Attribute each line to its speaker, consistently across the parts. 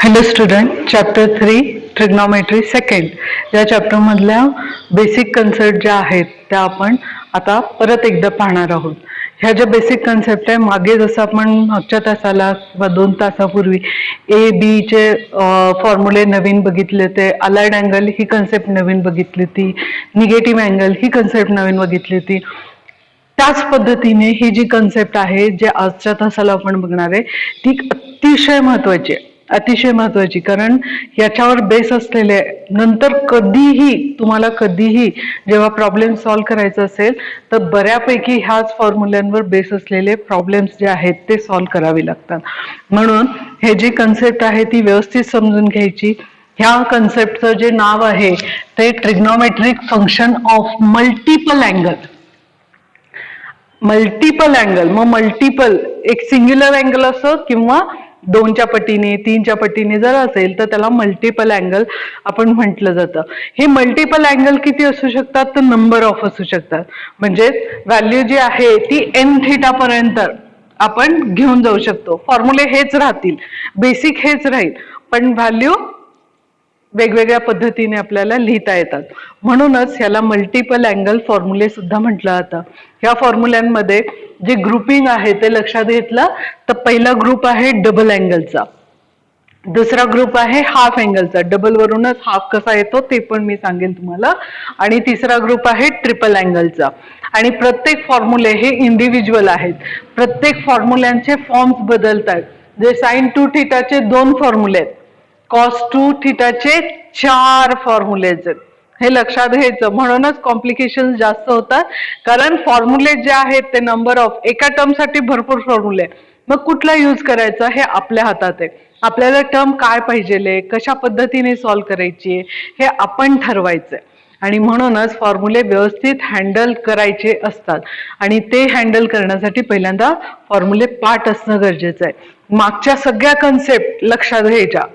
Speaker 1: Hello student, chapter 3 trigonometry second या चॅप्टरमधल्या basic concept ज्या आहेत त्या आपण आता परत एकदा पाहणार आहोत. ह्या ज्या बेसिक कन्सेप्ट आहे, मागे जसं आपण मागच्या तासाला किंवा 2 तासापूर्वी ए बी चे फॉर्म्युले नवीन बघितले होते, अलाइड अँगल ही कन्सेप्ट नवीन बघितली होती, निगेटिव्ह अँगल ही कन्सेप्ट नवीन बघितली होती. त्याच पद्धतीने ही जी कन्सेप्ट आहे जे आजच्या तासाला आपण बघणार आहे ती अतिशय महत्वाची आहे, अतिशय महत्वाची. कारण याच्यावर बेस असलेले नंतर तुम्हाला कधीही जेव्हा प्रॉब्लेम सॉल्व्ह करायचा असेल तर बऱ्यापैकी ह्याच फॉर्म्युल्यांवर बेस असलेले प्रॉब्लेम्स जे आहेत ते सॉल्व्ह करावे लागतात. म्हणून हे जी कन्सेप्ट आहे ती व्यवस्थित समजून घ्यायची. ह्या कन्सेप्टचं जे नाव आहे ते trigonometric function of multiple angle. Multiple angle, मग मल्टिपल एक सिंग्युलर अँगल असो किंवा 2च्या पटीने 3च्या पटीने जर असेल तर त्याला मल्टिपल अँगल आपण म्हटलं जातं. हे मल्टिपल अँगल किती असू शकतात तर नंबर ऑफ असू शकतात. म्हणजे व्हॅल्यू जी आहे ती n थिटा पर्यंत आपण घेऊन जाऊ शकतो. फॉर्म्युले हेच राहतील, बेसिक हेच राहील, पण व्हॅल्यू वेगवेगळ्या पद्धतीने आपल्याला लिहिता येतात. म्हणूनच ह्याला मल्टिपल अँगल फॉर्म्युले सुद्धा म्हटलं जातं. ह्या फॉर्म्युल्यांमध्ये जे ग्रुपिंग आहे ते लक्षात घेतलं तर पहिला ग्रुप आहे डबल अँगलचा, दुसरा ग्रुप आहे हाफ अँगलचा, डबल वरूनच हाफ कसा येतो ते पण मी सांगेन तुम्हाला, आणि तिसरा ग्रुप आहे ट्रिपल अँगलचा. आणि प्रत्येक फॉर्म्युले हे इंडिव्हिज्युअल आहेत. प्रत्येक फॉर्म्युल्यांचे फॉर्म्स बदलतात. जे साइन 2 थिटाचे 2 फॉर्म्युले आहेत, कॉस 2 थिटाचे 4 फॉर्म्युलेज आहेत. हे लक्षात घ्यायचं. म्हणूनच कॉम्प्लिकेशन जास्त होतात, कारण फॉर्म्युले जे आहेत ते नंबर ऑफ, एका टर्मसाठी भरपूर फॉर्म्युले, मग कुठला यूज करायचा हे आपल्या हातात आहे. आपल्याला टर्म काय पाहिजे, कशा पद्धतीने सॉल्व्ह करायची हे आपण ठरवायचंय. आणि म्हणूनच फॉर्म्युले व्यवस्थित हँडल करायचे असतात. आणि ते हँडल करण्यासाठी पहिल्यांदा फॉर्म्युले पाठ असणं गरजेचं आहे. मागच्या सगळ्या कन्सेप्ट लक्षात घ्यायच्या.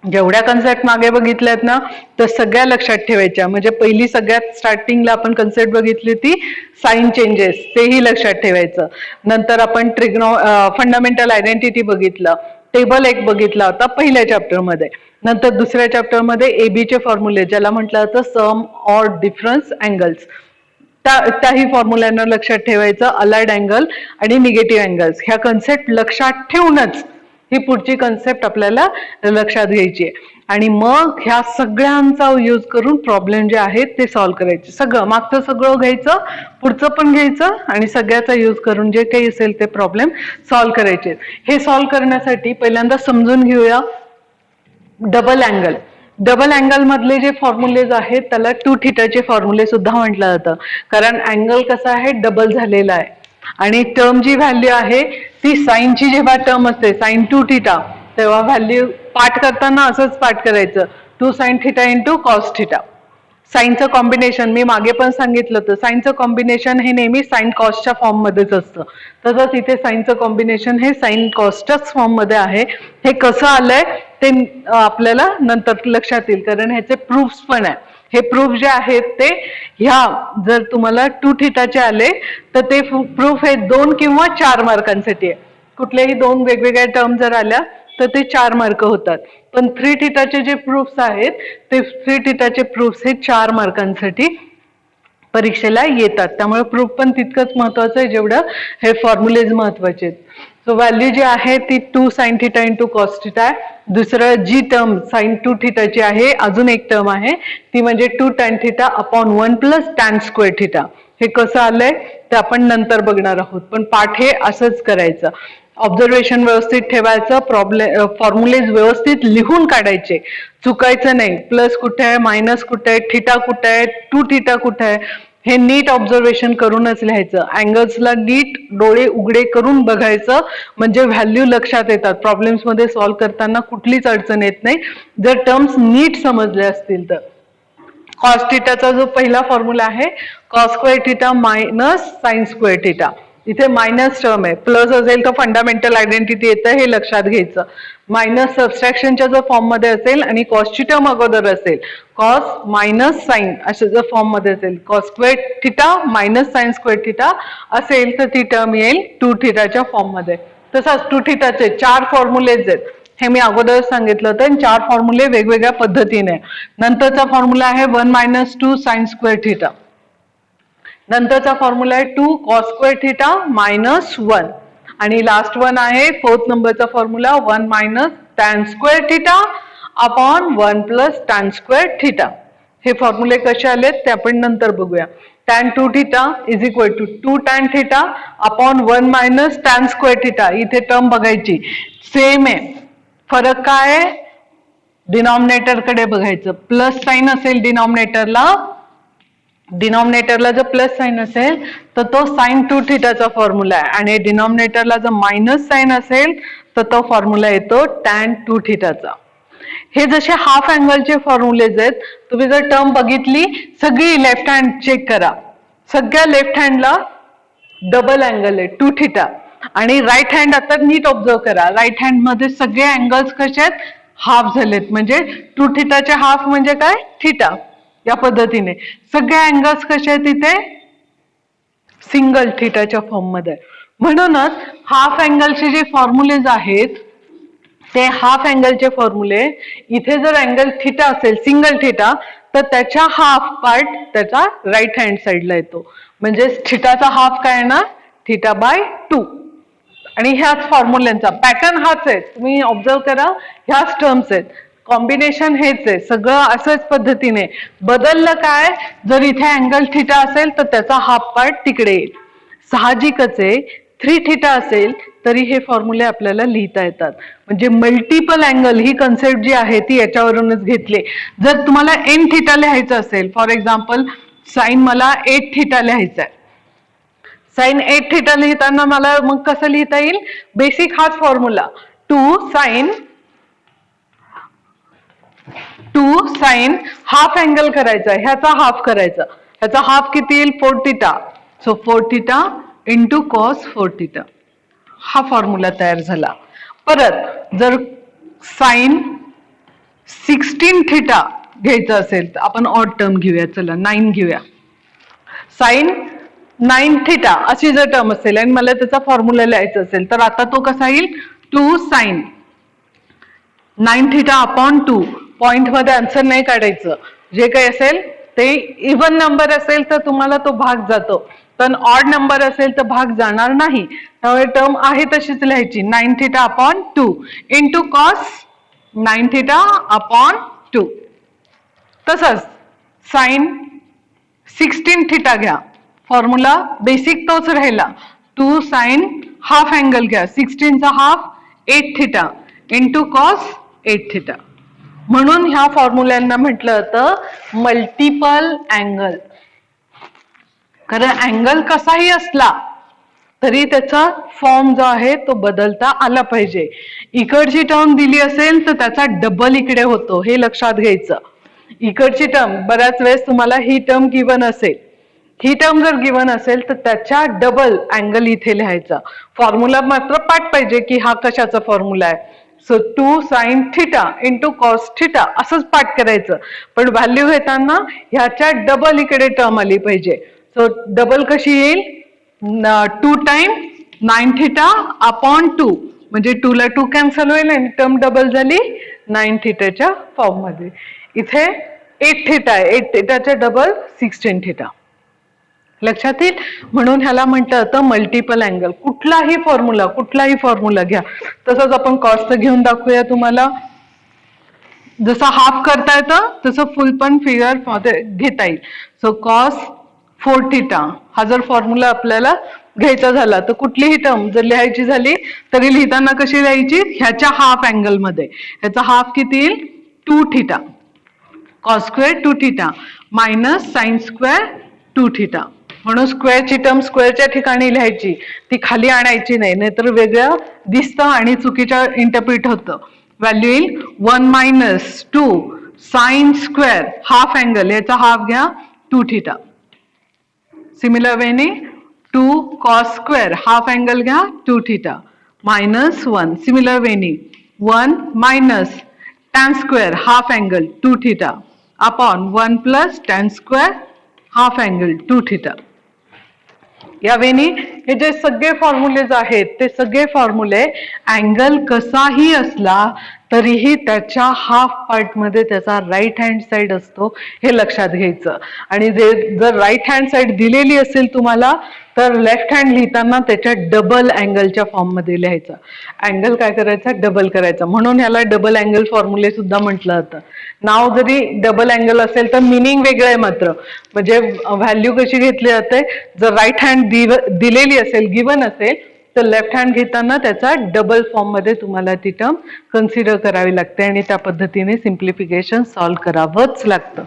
Speaker 1: जेवढ्या कन्सेप्ट मागे बघितल्यात ना तर सगळ्या लक्षात ठेवायच्या. म्हणजे पहिली सगळ्यात स्टार्टिंगला आपण कन्सेप्ट बघितली होती साइन चेंजेस, तेही लक्षात ठेवायचं. नंतर आपण फंडामेंटल आयडेंटिटी बघितलं, टेबल एक बघितला होता पहिल्या चॅप्टरमध्ये. नंतर दुसऱ्या चॅप्टरमध्ये एबीचे फॉर्म्युले ज्याला म्हटलं जातं सम ऑर डिफरन्स अँगल्स, त्याही फॉर्म्युल्यांना लक्षात ठेवायचं. अलाइड अँगल आणि निगेटिव्ह अँगल्स ह्या कन्सेप्ट लक्षात ठेवूनच ही पुढची कन्सेप्ट आपल्याला लक्षात घ्यायची आहे. आणि मग ह्या सगळ्यांचा यूज करून प्रॉब्लेम जे आहेत ते सॉल्व्ह करायचे. सगळं मागचं सगळं घ्यायचं, पुढचं पण घ्यायचं आणि सगळ्याचा यूज करून जे काही असेल ते प्रॉब्लेम सॉल्व्ह करायचे. हे सॉल्व्ह करण्यासाठी पहिल्यांदा समजून घेऊया डबल अँगल. डबल अँगल मधले जे फॉर्म्युलेज आहेत त्याला 2 थिटाचे फॉर्म्युले सुद्धा म्हटलं जातं. कारण अँगल कसा आहे, डबल झालेला आहे. आणि टर्म जी व्हॅल्यू आहे ती साइनची जेव्हा टर्म असते साइन 2 थिटा, तेव्हा व्हॅल्यू पाठ करताना असंच पाठ करायचं, 2 sin theta into cos theta. साइनचं कॉम्बिनेशन मी मागे पण सांगितलं होतं, साइनचं कॉम्बिनेशन हे नेहमी साइन कॉसच्या फॉर्म मध्येच असतं. तसंच इथे साइनचं कॉम्बिनेशन हे साइन कॉसच्याच फॉर्म मध्ये आहे. हे कसं आलंय ते आपल्याला नंतर लक्षात येईल, कारण ह्याचे प्रूफ्स पण आहे. हे प्रूफ जे आहेत ते ह्या जर तुम्हाला 2 थिटाचे आले तर ते प्रूफ हे 2 किंवा 4 मार्कांसाठी आहे. कुठलेही 2 वेगवेगळ्या टर्म जर आल्या तर ते 4 मार्क होतात. पण 3 थिटाचे जे प्रूफ्स आहेत ते 3 थिटाचे प्रूफ्स हे 4 मार्कांसाठी परीक्षेला येतात. त्यामुळे प्रूफ पण तितकंच महत्वाचं आहे जेवढं हे फॉर्म्युलेज महत्वाचे आहेत. सो व्हॅल्यू जी आहे ती 2 sin theta into cos theta आहे. दुसरं जी टर्म साइन 2 थिटाची आहे, अजून एक टर्म आहे ती म्हणजे 2 tan theta upon 1 plus tan square theta. हे कसं आलंय ते आपण नंतर बघणार आहोत, पण पाठ हे असंच करायचं. ऑब्झर्वेशन व्यवस्थित ठेवायचं, फॉर्म्युलेज व्यवस्थित लिहून काढायचे, चुकायचं नाही. प्लस कुठे आहे, मायनस कुठे आहे, थिटा कुठे आहे, 2 थिटा कुठे आहे, हे नीट ऑब्झर्वेशन करूनच लिहायचं. अँगल्सला नीट डोळे उघडे करून बघायचं, म्हणजे व्हॅल्यू लक्षात येतात. प्रॉब्लेम्स मध्ये सॉल्व्ह करताना कुठलीच अडचण येत नाही जर टर्म्स नीट समजले असतील तर. कॉस थिटाचा जो पहिला फॉर्म्युला आहे cos square theta minus sine square theta, इथे मायनस टर्म आहे, प्लस असेल तर फंडामेंटल आयडेंटिटी येतं, हे लक्षात घ्यायचं. मायनस सबस्ट्रॅक्शनच्या जर फॉर्म मध्ये असेल आणि कॉसची टर्म अगोदर असेल, कॉस मायनस साइन अशा जर फॉर्म मध्ये असेल, cos square theta minus sine square theta असेल तर ती टर्म येईल 2 थिटाच्या फॉर्म मध्ये. तसाच 2 थिटाचे 4 फॉर्म्युलेज आहेत, हे मी अगोदर सांगितलं होतं. 4 फॉर्म्युले वेगवेगळ्या पद्धतीने. नंतरचा फॉर्म्युला आहे 1 - 2 sin स्क्वेअर थिटा. नंतरचा फॉर्म्युला आहे 2 cos स्क्वेअर थिटा -1. आणि लास्ट वन आहे 4th नंबरचा formula 1 - tan square theta upon 1 + tan square theta. हे फॉर्म्युले कसे आलेत ते आपण नंतर बघूया. tan 2 theta is equal to 2 tan theta upon 1 - tan square theta. इथे टर्म बघायची सेम आहे. फरक काय आहे? डिनॉमिनेटर कडे बघायचं. प्लस साइन असेल डिनॉमिनेटरला जर प्लस साइन असेल तर तो sin 2 थिटाचा फॉर्म्युला आहे. आणि डिनॉमिनेटरला जर मायनस साइन असेल तर तो फॉर्म्युला येतो tan 2 थिटाचा. हे जसे हाफ अँगलचे फॉर्म्युलेज आहेत. तुम्ही जर टर्म बघितली सगळी लेफ्ट हँड चेक करा. सगळ्या लेफ्ट हँडला डबल अँगल आहे 2 थिटा. आणि राईट हँड आता नीट ऑब्झर्व करा. राईट हँड मध्ये सगळे अँगल्स कसे आहेत? हाफ झालेत. म्हणजे 2 थिटाचे हाफ म्हणजे काय? थिटा. या पद्धतीने सगळे अँगल्स कसे आहेत इथे? सिंगल थिटाच्या फॉर्म मध्ये. म्हणूनच हाफ अँगलचे जे फॉर्म्युलेज आहेत ते हाफ अँगलचे फॉर्म्युले इथे जर अँगल थिटा असेल सिंगल थिटा तर त्याच्या हाफ पार्ट त्याचा राईट हँड साइडला येतो. म्हणजे थिटाचा हाफ काय येणार? θ/2. आणि ह्याच फॉर्म्युल्यांचा पॅटर्न हाच आहे. तुम्ही ऑब्झर्व करा, ह्याच टर्म्स आहेत. कॉम्बिनेशन हेच आहे. सगळं असंच पद्धतीने. बदललं काय? जर इथे अँगल थिटा असेल तर त्याचा हाफ पार्ट तिकडे येईल. साहजिकच आहे 3 थिटा असेल तरी हे फॉर्म्युले आपल्याला लिहिता येतात. म्हणजे मल्टिपल अँगल ही कन्सेप्ट जी आहे ती याच्यावरूनच घेतली. जर तुम्हाला n थिटा लिहायचं असेल, फॉर एक्झाम्पल साइन मला 8 थिटा लिहायचं आहे. साइन 8 थिटा लिहिताना मला मग कसं लिहिता येईल? बेसिक हाच फॉर्म्युला 2 साइन हाफ अँगल करायचा, ह्याचा हाफ करायचा. ह्याचा हाफ किती येईल? 4 theta. So 4 theta into cos 4 theta. हा फॉर्म्युला तयार झाला. परत जर साइन 16 थिटा घ्यायचं असेल तर आपण ऑड टर्म घेऊया. चला 9 घेऊया. साइन 9 थिटा अशी जर टर्म असेल आणि मला त्याचा फॉर्म्युला लिहायचा असेल तर आता तो कसा येईल? 2 साइन 9 थिटा अपॉन 2. पॉइंट मध्ये आन्सर नाही काढायचं. जे काही असेल ते इव्हन नंबर असेल तर तुम्हाला तो भाग जातो, पण ऑड नंबर असेल तर भाग जाणार नाही. त्यामुळे टर्म आहे तशीच लिहायची 9 theta upon 2 into cos 9 theta upon 2. तसंच साइन 16 थिटा घ्या. फॉर्म्युला बेसिक तोच राहिला. 2 साइन हाफ अँगल घ्या. 16 चा half 8 theta into cos 8 theta. म्हणून ह्या फॉर्म्युल्यांना म्हटलं जातं मल्टिपल अँगल. कारण अँगल कसाही असला तरी त्याचा फॉर्म जो आहे तो बदलता आला पाहिजे. इकडची टर्म दिली असेल तर त्याचा डबल इकडे होतो, हे लक्षात घ्यायचं. इकडची टर्म बऱ्याच वेळेस तुम्हाला ही टर्म गिवन असेल, ही टर्म जर गिवन असेल तर त्याच्या डबल अँगल इथे लिहायचा. फॉर्म्युला मात्र पाठ पाहिजे की हा कशाचा फॉर्म्युला आहे. So 2 sine theta into cos theta असंच पाठ करायचं. पण व्हॅल्यू घेताना ह्याच्या डबल इकडे टर्म आली पाहिजे. सो डबल कशी येईल? 2 टाइम 9 थिटा अपॉन 2. म्हणजे 2 ला 2 कॅन्सल होईल आणि टर्म डबल झाली 9 थिटाच्या फॉर्म मध्ये. इथे 8 थिटा आहे. 8 थिटाच्या डबल 16 थिटा. लक्षात येईल. म्हणून ह्याला म्हटलं जातं मल्टिपल अँगल. कुठलाही फॉर्म्युला घ्या. तसंच आपण कॉसचं घेऊन दाखवूया तुम्हाला. जसं हाफ करता येतं तसं फुल पण फिगर मध्ये घेता येईल. सो कॉस 4 थिटा हा जर फॉर्म्युला आपल्याला घ्यायचा झाला तर कुठलीही टर्म जर लिहायची झाली तरी लिहिताना कशी लिहायची? ह्याच्या हाफ अँगल मध्ये. ह्याचा हाफ किती येईल? 2 theta. Cos square 2 theta minus sine square 2 theta. म्हणून स्क्वेअरची टर्म स्क्वेअरच्या ठिकाणी लिहायची, ती खाली आणायची नाही, नाहीतर वेगळं दिसतं आणि चुकीचं इंटरप्रिट होतं. व्हॅल्यू येईल 1 - 2 साइन स्क्वेअर हाफ अँगल, याचा हाफ घ्या 2 थिटा. सिमिलर वेने 2 कॉस स्क्वेअर हाफ अँगल घ्या 2 थिटा -1. सिमिलर वेने 1 minus tan square half angle 2 theta upon 1 plus tan square half angle 2 theta. या वेनी हे जे सगळे फॉर्म्युलेज आहेत ते सगळे फॉर्म्युले अँगल कसाही असला तरीही त्याच्या हाफ पार्ट मध्ये त्याचा राईट हँड साइड असतो हे लक्षात घ्यायचं. आणि जर राईट हँड साइड दिलेली असेल तुम्हाला तर लेफ्ट हँड लिहिताना त्याच्या डबल अँगलच्या फॉर्म मध्ये लिहायचं. अँगल काय करायचा, डबल करायचा. म्हणून ह्याला डबल अँगल फॉर्म्युले सुद्धा म्हटलं जातं. नाव जरी डबल अँगल असेल तर मिनिंग वेगळं आहे मात्र. म्हणजे व्हॅल्यू कशी घेतली जाते, जर राईट हँड दिलेली असेल, गिवन असेल तर लेफ्ट हँड घेताना त्याचा डबल फॉर्म मध्ये तुम्हाला ती टर्म कन्सिडर करावी लागते आणि त्या पद्धतीने सिम्प्लिफिकेशन सॉल्व्ह करावंच लागतं.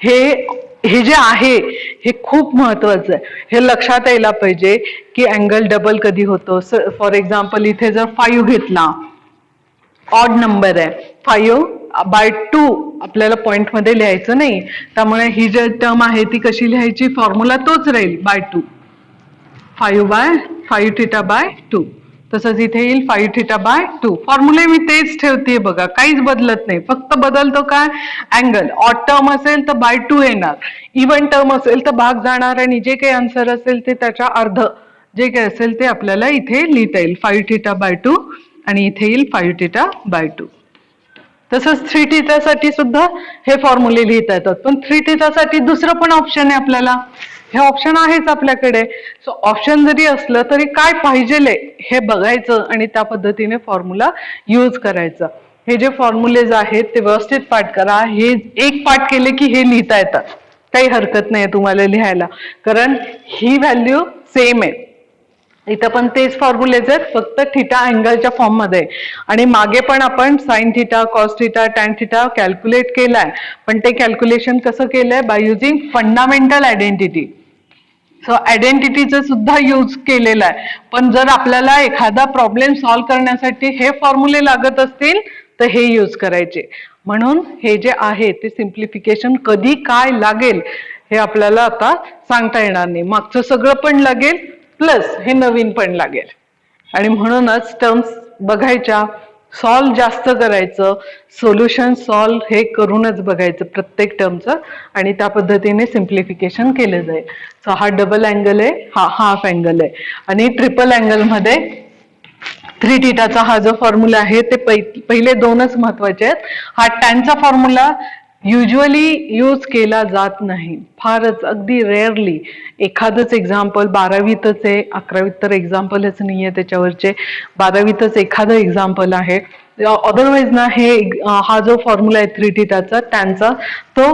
Speaker 1: हे जे आहे हे खूप महत्वाचं आहे. हे लक्षात यायला पाहिजे की अँगल डबल कधी होतो. फॉर एक्झाम्पल इथे जर 5 घेतला, ऑड नंबर आहे, 5/2 आपल्याला पॉइंट मध्ये लिहायचं नाही. त्यामुळे ही जी टर्म आहे ती कशी लिहायची, फॉर्म्युला तोच राहील बाय 2, 5/2. तसंच इथे येईल 5θ/2. फॉर्म्युले मी तेच ठेवते बघा, काहीच बदलत नाही. फक्त बदलतो काय, अँगल. ऑड टर्म असेल तर बाय 2 येणार, इव्हन टर्म असेल तर भाग जाणार आणि जे काही आन्सर असेल ते त्याच्या अर्ध जे काही असेल ते आपल्याला इथे लिहिता येईल 5θ/2 आणि इथे येईल 5θ/2. तसंच 3θ साठी सुद्धा हे फॉर्म्युले लिहिता येतात. पण 3θ साठी दुसरं पण ऑप्शन आहे आपल्याला. हे ऑप्शन आहेच आपल्याकडे. सो ऑप्शन जरी असलं तरी काय पाहिजे हे बघायचं आणि त्या पद्धतीने फॉर्म्युला यूज करायचा. हे जे फॉर्म्युलेज आहेत ते व्यवस्थित पाठ करा. हे एक पाठ केले की हे लिहिता येतात, काही हरकत नाही तुम्हाला लिहायला, कारण ही व्हॅल्यू सेम आहे. इथं पण तेच फॉर्म्युलेज आहेत, फक्त थिटा अँगलच्या फॉर्म मध्ये. आणि मागे पण आपण sine theta, cos theta, tan theta calculate केलाय. पण ते कॅल्क्युलेशन कसं केलंय, by using fundamental identity. So आयडेंटिटीचं सुद्धा यूज केलेला आहे. पण जर आपल्याला एखादा प्रॉब्लेम सॉल्व्ह करण्यासाठी हे फॉर्म्युले लागत असतील तर हे यूज करायचे. म्हणून हे जे आहे ते सिम्प्लिफिकेशन कधी काय लागेल हे आपल्याला आता सांगता येणार नाही. मागचं सगळं पण लागेल प्लस हे नवीन पण लागेल. आणि म्हणूनच टर्म्स बघायच्या, सॉल्व्ह जास्त करायचं, सोल्युशन सॉल्व्ह हे करूनच बघायचं प्रत्येक टर्मचं आणि त्या पद्धतीने सिम्प्लिफिकेशन केलं जाईल. सो हा डबल अँगल आहे, हा हाफ अँगल आहे. आणि ट्रिपल अँगल मध्ये 3θ हा जो फॉर्म्युला आहे ते पहिले दोनच महत्वाचे आहेत. हा टॅनचा फॉर्म्युला युजली यूज केला जात नाही, फारच अगदी रेअरली. एखादंच एक्झाम्पल 12वीतच आहे, 11वीत तर एक्झाम्पलच नाहीये त्याच्यावरचे. 12वीतच एखादं एक्झाम्पल आहे. अदरवाईज ना हा जो फॉर्म्युला आहे 3θ टॅनचा तो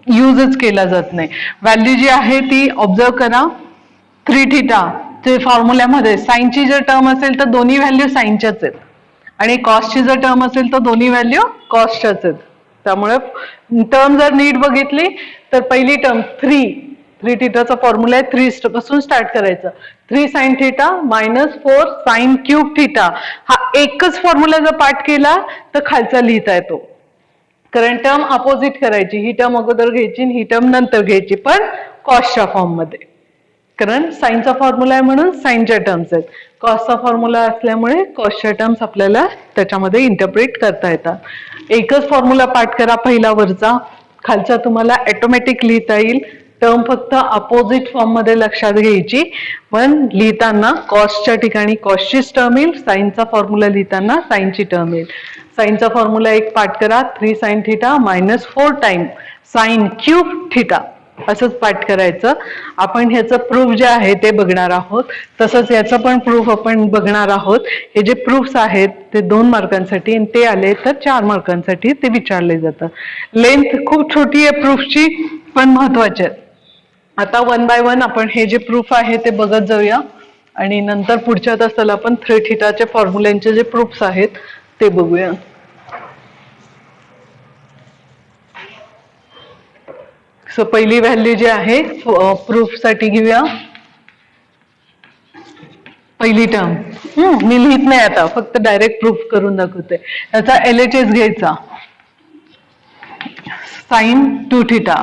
Speaker 1: यूजच केला जात नाही. व्हॅल्यू जी आहे ती ऑब्झर्व करा. 3θ चे फॉर्म्युल्यामध्ये साईनची जर टर्म असेल तर दोन्ही व्हॅल्यू साईनच्याच आहेत आणि कॉसची जर टर्म असेल तर दोन्ही व्हॅल्यू कॉसच्याच आहेत. त्यामुळे टर्म जर नीट बघितली तर पहिली टर्म 3θचा फॉर्म्युला आहे 3 पासून स्टार्ट करायचं. 3 sin θ -4 sin क्यूब θ हा एकच फॉर्म्युला जर पाठ केला तर खालचा लिहिता येतो. कारण टर्म अपोजिट करायची, ही टर्म अगोदर घ्यायची ही टर्म नंतर घ्यायची, पण कॉसच्या फॉर्म मध्ये. कारण साईनचा फॉर्म्युला आहे म्हणून साईनच्या टर्म्स आहेत, कॉसचा फॉर्म्युला असल्यामुळे कॉसच्या टर्म्स आपल्याला त्याच्यामध्ये इंटरप्रेट करता येतात. एकच फॉर्म्युला पाठ करा पहिला वरचा, खालचा तुम्हाला ऑटोमॅटिक लिहिता येईल. टर्म फक्त अपोजिट फॉर्म मध्ये लक्षात घ्यायची, पण लिहिताना कॉसच्या ठिकाणी कॉसचीच टर्म येईल, साईनचा फॉर्म्युला लिहिताना साईनची टर्म येईल. साईनचा फॉर्म्युला एक पाठ करा, 3 sin θ -4 टाइम साइन क्यूब θ असंच पाठ करायचं. आपण ह्याचं प्रूफ जे आहे ते बघणार आहोत, तसंच याचं पण प्रूफ आपण बघणार आहोत. हे जे प्रूफ्स आहेत ते 2 मार्कांसाठी आणि ते आले तर 4 मार्कांसाठी ते विचारले जातात. लेंथ खूप छोटी आहे प्रूफची पण महत्वाची आहे. आता 1 बाय 1 आपण हे जे प्रूफ आहे ते बघत जाऊया आणि नंतर पुढच्या तासाला आपण 3θ फॉर्म्युल्यांचे जे प्रूफ्स आहेत ते बघूया. सो पहिली व्हॅल्यू जी आहे प्रूफ साठी घेऊया. पहिली टर्म मी लिहित नाही आता, फक्त डायरेक्ट प्रूफ करून दाखवते. याचा LHS घ्यायचा, साइन 2θ.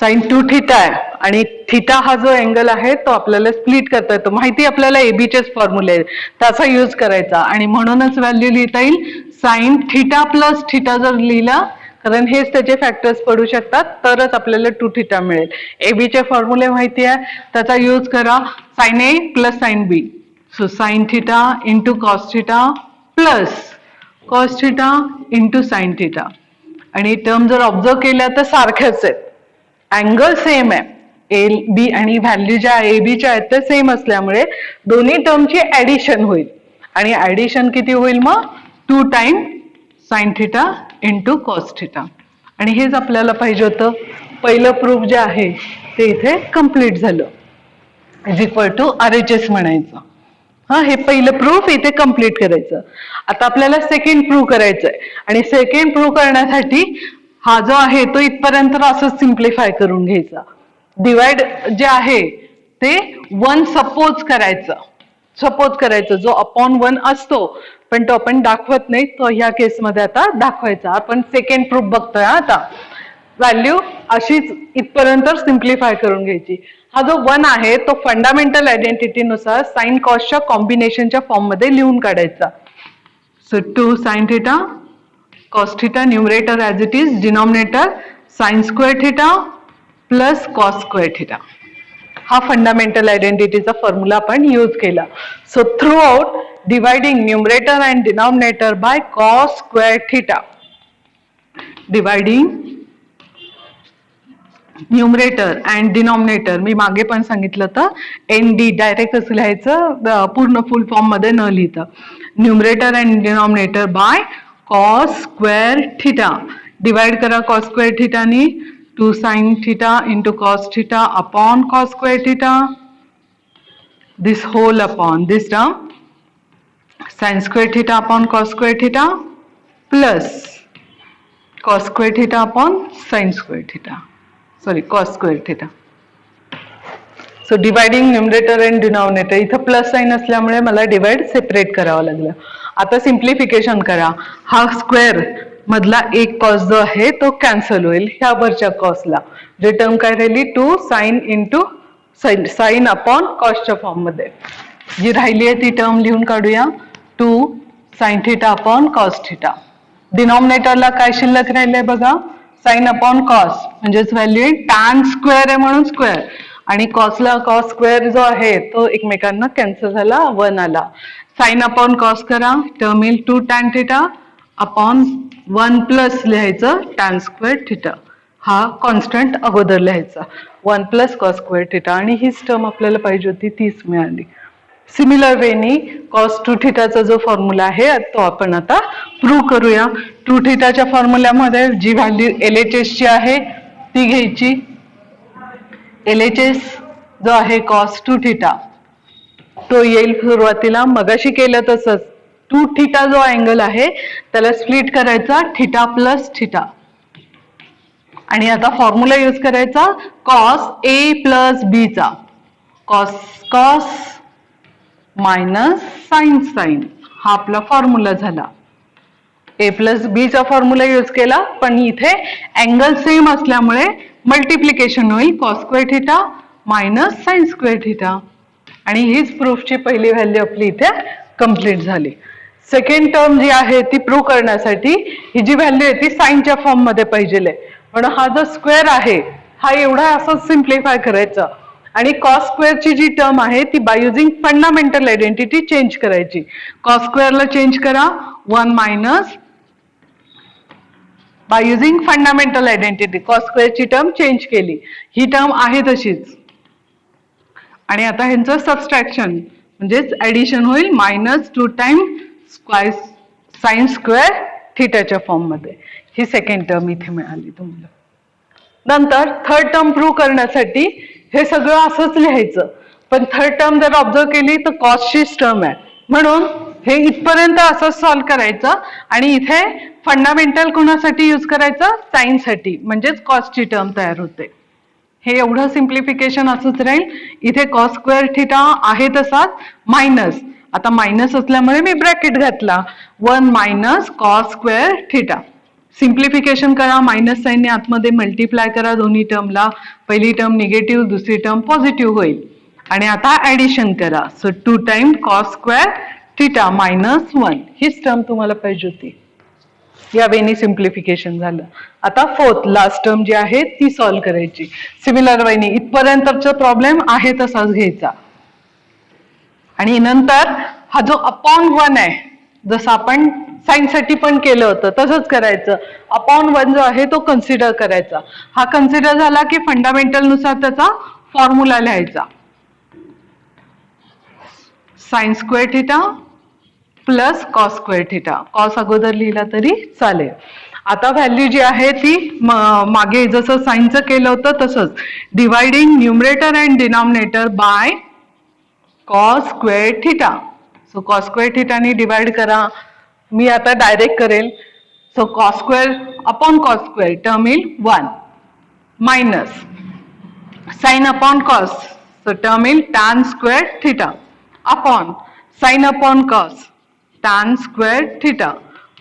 Speaker 1: साइन 2θ आहे आणि थिटा हा जो अँगल आहे तो आपल्याला स्प्लिट करता येतो. माहिती आपल्याला एबीचेच फॉर्म्युले त्याचा यूज करायचा आणि म्हणूनच व्हॅल्यू लिहिता येईल साइन θ प्लस θ जर लिहिला, कारण हेच त्याचे फॅक्टर्स पडू शकतात, तरच आपल्याला 2θ मिळेल. एबीचे फॉर्म्युले माहिती आहे, त्याचा यूज करा. Sine A plus sine B. So sine theta into cos theta plus cos theta into sine theta. आणि टर्म जर ऑब्झर्व केल्या तर सारख्याच आहेत, अँगल सेम आहे, ए बी आणि व्हॅल्यू ज्या ए बीच्या आहेत त्या सेम असल्यामुळे दोन्ही टर्मची ऍडिशन होईल. आणि ऍडिशन किती होईल मग 2 time sign theta into cos theta. आणि हेच आपल्याला पाहिजे होतं. पहिलं प्रूफ जे आहे ते इथे कम्प्लीट झालं. इज इक्वल टू RHS म्हणायचं. हा, हे पहिलं प्रूफ इथे कम्प्लीट करायचं. आता आपल्याला सेकंड प्रूफ करायचंय. आणि सेकंड प्रूफ करण्यासाठी हा जो आहे तो इथपर्यंत असंच सिम्प्लिफाय करून घ्यायचा. डिवाइड जे आहे ते 1 सपोज करायचं जो अपॉन 1 असतो, पण तो आपण दाखवत नाही, तो ह्या केसमध्ये आता दाखवायचा. आपण सेकंड प्रूफ बघतोय. आता व्हॅल्यू अशीच इथपर्यंत सिम्प्लिफाय करून घ्यायची. हा जो 1 आहे तो फंडामेंटल आयडेंटिटीनुसार साइन कॉसच्या कॉम्बिनेशनच्या फॉर्म मध्ये लिहून काढायचा. So 2 sine theta cos theta, numerator as it is, denominator sine square theta plus cos square theta. हा फंडामेंटल आयडेंटिटीचा फॉर्म्युला आपण यूज केला. So throughout dividing numerator and denominator by cos square theta, dividing numerator and denominator, मी मागे पण सांगितलं तर ND direct असं लिहायचं, पूर्ण फुल फॉर्म मध्ये न लिहिता. Numerator and denominator by cos square theta. Divide करा कॉस स्क्वेअर थिटानी. 2 sine theta into cos theta upon cos square theta. This whole upon this term sine square theta upon cos square theta plus cos square theta upon sine square theta, sorry cos square theta. So dividing numerator and denominator, इथं plus sine असल्यामुळे मला divide separate करावं लागलं. आता simplification करा. हा square मधला एक कॉस जो आहे तो कॅन्सल होईल ह्या वरच्या कॉसला. जे टर्म काय राहिली 2 साइन इंटू साइन अपॉन कॉसच्या फॉर्म मध्ये. जी राहिली आहे ती टर्म लिहून काढूया. 2 sine theta upon cos theta. डिनॉमिनेटरला काय शिल्लक राहिलंय बघा, साइन अपॉन कॉस, म्हणजेच व्हॅल्यू टॅन स्क्वेअर आहे म्हणून स्क्वेअर, आणि कॉसला कॉस स्क्वेअर जो आहे तो एकमेकांना कॅन्सल झाला, 1 आला. साइन अपॉन कॉस करा, टर्म येईल 2 टॅन थिटा अपॉन 1 प्लस लिहायचं टॅन स्क्वेअर थिटा. हा कॉन्स्टंट अगोदर लिहायचा 1 प्लस कॉस स्क्वेअर थिटा. आणि हीच टर्म आपल्याला पाहिजे होती, तीच मिळाली. सिमिलर वेनी कॉस 2 थिटाचा जो फॉर्म्युला आहे तो आपण आता प्रूव्ह करूया. 2 थिटाच्या फॉर्म्युल्यामध्ये जी व्हॅल्यू LHS ची आहे ती घ्यायची. LHS जो आहे कॉस 2 थिटा तो येईल सुरुवातीला मगाशी केलं तसंच. 2 थिटा जो अँगल आहे त्याला स्प्लिट करायचा थिटा प्लस थिटा. आणि आता फॉर्म्युला यूज करायचा कॉस A प्लस B चा. Cos cos minus sine sine, हा आपला फॉर्म्युला झाला. A प्लस B चा फॉर्म्युला यूज केला, पण इथे अँगल सेम असल्यामुळे मल्टिप्लिकेशन होईल cos square theta minus sine square theta. आणि हीच प्रूफची पहिली व्हॅल्यू आपली इथे कम्प्लीट झाली. सेकंड टर्म जी आहे ती प्रूव्ह करण्यासाठी ही जी व्हॅल्यू आहे ती साइनच्या फॉर्म मध्ये पाहिजे. म्हणून हा जो स्क्वेअर आहे हा एवढा असं सिम्प्लिफाय करायचा. आणि कॉस स्क्वेअरची जी टर्म आहे ती by using fundamental identity change करायची. कॉस स्क्वेअरला चेंज करा 1 minus, by using fundamental identity cos स्क्वेअरची टर्म चेंज केली, ही टर्म आहे तशीच. आणि आता ह्यांचं सबस्ट्रॅक्शन म्हणजेच ऍडिशन होईल मायनस 2 टाइम साइन स्क्वेअर थिटाच्या फॉर्म मध्ये. ही सेकंड टर्म इथे मिळाली तुम्हाला. नंतर थर्ड टर्म प्रूव्ह करण्यासाठी हे सगळं असंच लिहायचं, पण थर्ड टर्म जर ऑब्झर्व केली तर कॉसचीच टर्म आहे, म्हणून हे इथपर्यंत असंच सॉल्व्ह करायचं. आणि इथे फंडामेंटल कोणासाठी यूज करायचं, साइन साठी, म्हणजेच कॉसची टर्म तयार होते. हे एवढं सिम्प्लिफिकेशन असंच राहील. इथे कॉस स्क्वेअर थिटा आहे तसाच मायनस, आता मायनस असल्यामुळे मी ब्रॅकेट घातला 1 minus cos square theta. Simplification करा, मायनस साइनने आतमध्ये मल्टिप्लाय करा दोन्ही टर्मला. पहिली टर्म निगेटिव्ह, दुसरी टर्म पॉझिटिव्ह होईल. आणि आता ऍडिशन करा. So 2 time cos square theta minus 1, हीच टर्म तुम्हाला पाहिजे होती. या वेनी सिम्प्लिफिकेशन झालं. आता फोर्थ लास्ट टर्म जी आहे ती सॉल्व्ह करायची. सिमिलर वेनी इथपर्यंतचा प्रॉब्लेम आहे तसाच घ्यायचा. आणि नंतर हा जो अपॉन 1 आहे, जसं आपण साइन साठी पण केलं होतं तसंच करायचं. अपॉन 1 जो आहे तो कन्सिडर करायचा. हा कन्सिडर झाला की फंडामेंटल नुसार त्याचा फॉर्म्युला लिहायचा. Sign square theta plus cos square theta. Cos अगोदर लिहिला तरी चालेल. आता व्हॅल्यू जी आहे ती मागे जसं साइनचं केलं होतं तसंच dividing numerator and denominator by cos square theta. So cos square थिटाने डिवाइड करा. मी आता डायरेक्ट करेल. So cos square upon cos square term येईल 1 minus sine upon cos, so term येईल tan square theta upon sine upon cos tan square theta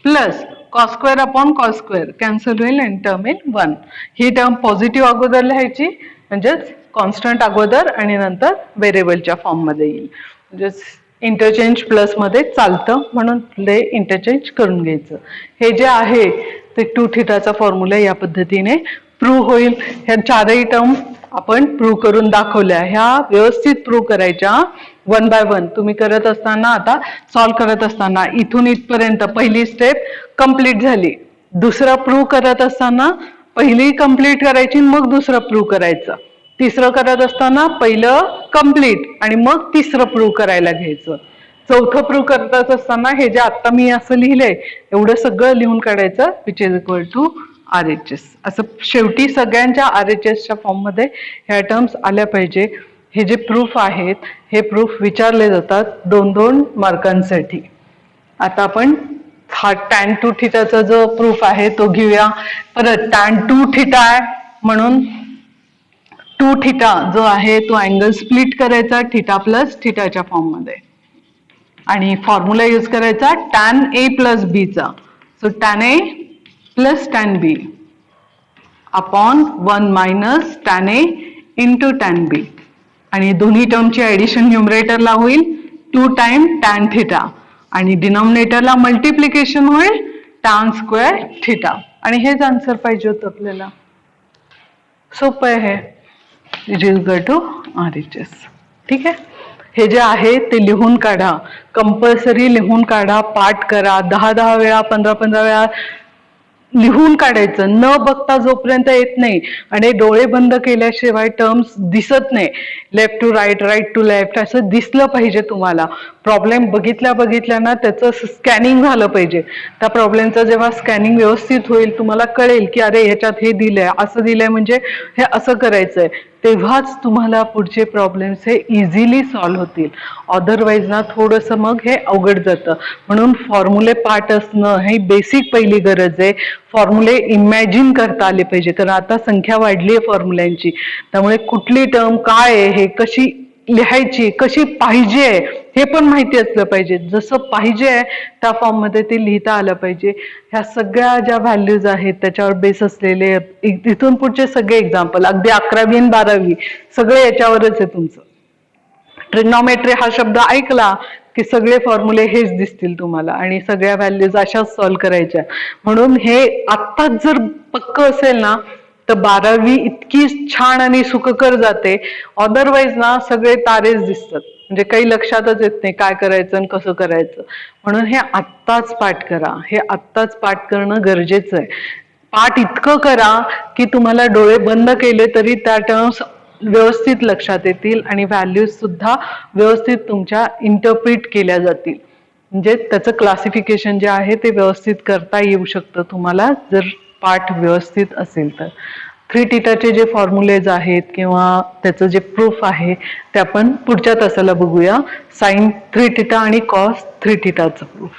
Speaker 1: plus cos square upon cos square cancel होईल आणि term येईल 1. ही term positive अगोदर लिहायची, म्हणजेच constant अगोदर आणि नंतर व्हेरिएबलच्या फॉर्म मध्ये येईल. म्हणजेच इंटरचेंज प्लस मध्ये चालतं म्हणून ते इंटरचेंज करून घ्यायचं. हे जे आहे ते 2 थिटाचा फॉर्म्युला या पद्धतीने प्रूव्ह होईल. ह्या चारही टर्म आपण प्रूव्ह करून दाखवल्या. ह्या व्यवस्थित प्रूव्ह करायच्या 1 बाय 1. तुम्ही करत असताना, आता सॉल्व्ह करत असताना इथून इथपर्यंत पहिली स्टेप कंप्लीट झाली. दुसरा प्रूव्ह करत असताना पहिली कंप्लीट करायची, मग दुसरं प्रूव्ह करायचं. तिसरं करत असताना पहिलं कंप्लीट आणि मग तिसरं प्रूव्ह करायला घ्यायचं. चौथं प्रूव्ह करत असताना हे जे आता मी असं लिहिलंय एवढं सगळं लिहून काढायचं, which is equal to RHS. असं शेवटी सगळ्यांच्या RHSच्या फॉर्म मध्ये ह्या टर्म्स आल्या पाहिजे. हे जे प्रूफ आहेत हे प्रूफ विचारले जातात 2-2 मार्कांसाठी. आता आपण हा टॅन 2 थिटाचा जो प्रूफ आहे तो घेऊया. परत टॅन 2 थिटा आहे म्हणून 2 थिटा जो आहे तो अँगल स्प्लिट करायचा थिटा प्लस थिटाच्या फॉर्म मध्ये आणि फॉर्म्युला यूज करायचा टॅन ए प्लस बी चा. So tan A plus tan B upon 1 minus tan A into tan बी आणि दोन्ही टर्मची ऍडिशन न्यूमरेटरला होईल 2 टाइम टॅन थिटा आणि डिनॉमिनेटरला मल्टिप्लिकेशन होईल टॅन स्क्वेअर थिटा. आणि हेच आन्सर पाहिजे होतं आपल्याला. सोपं आहे. It is equal to RHS. ठीक आहे. हे जे आहे ते लिहून काढा, कंपल्सरी लिहून काढा, पाठ करा. 10-10 वेळा 15-15 वेळा लिहून काढायचं. न बघता जोपर्यंत येत नाही आणि डोळे बंद केल्याशिवाय टर्म्स दिसत नाही. Left to right, right to left असं दिसलं पाहिजे तुम्हाला. प्रॉब्लेम बघितल्या ना त्याचं स्कॅनिंग झालं पाहिजे. त्या प्रॉब्लेमचं जेव्हा स्कॅनिंग व्यवस्थित होईल तुम्हाला कळेल की अरे ह्याच्यात हे दिलंय, असं दिलंय म्हणजे हे असं करायचंय, तेव्हाच तुम्हाला पुढचे प्रॉब्लेम्स हे इझिली सॉल्व्ह होतील. अदरवाईज ना थोडंसं मग हे अवघड जातं. म्हणून फॉर्म्युले पाठ असणं ही बेसिक पहिली गरज आहे. फॉर्म्युले इमॅजिन करता आले पाहिजे, कारण आता संख्या वाढली आहे फॉर्म्युल्यांची. त्यामुळे कुठली टर्म काय आहे, हे कशी लिहायची, कशी पाहिजे हे पण माहिती असलं पाहिजे. जसं पाहिजे त्या फॉर्म मध्ये ते लिहिता आलं पाहिजे. ह्या सगळ्या ज्या व्हॅल्यूज आहेत त्याच्यावर बेस असलेले इथून पुढचे सगळे एक्झाम्पल, अगदी 11वी आणि 12वी सगळे याच्यावरच आहे तुमचं. ट्रिग्नॉमेट्री हा शब्द ऐकला की सगळे फॉर्म्युले हेच दिसतील तुम्हाला आणि सगळ्या व्हॅल्यूज अशाच सॉल्व्ह करायच्या. म्हणून हे आत्ताच जर पक्क असेल ना तर 12वी इतकी छान आणि सुखकर जाते. अदरवाईज ना सगळे तारेच दिसतात, म्हणजे काही लक्षातच येत नाही काय करायचं आणि कसं करायचं. म्हणून हे आत्ताच पाठ करा. हे आत्ताच पाठ करणं गरजेचं आहे. पाठ इतकं करा की तुम्हाला डोळे बंद केले तरी त्या टर्म्स व्यवस्थित लक्षात येतील आणि व्हॅल्यूज सुद्धा व्यवस्थित तुमच्या इंटरप्रिट केल्या जातील. म्हणजे त्याचं क्लासिफिकेशन जे आहे ते व्यवस्थित करता येऊ शकतं तुम्हाला जर पाठ व्यवस्थित असेल तर. 3 थिटाचे जे फॉर्म्युलेज आहेत किंवा त्याचं जे प्रूफ आहे ते आपण पुढच्या तासाला बघूया. साइन 3 थिटा आणि कॉस 3 थिटाचं प्रूफ.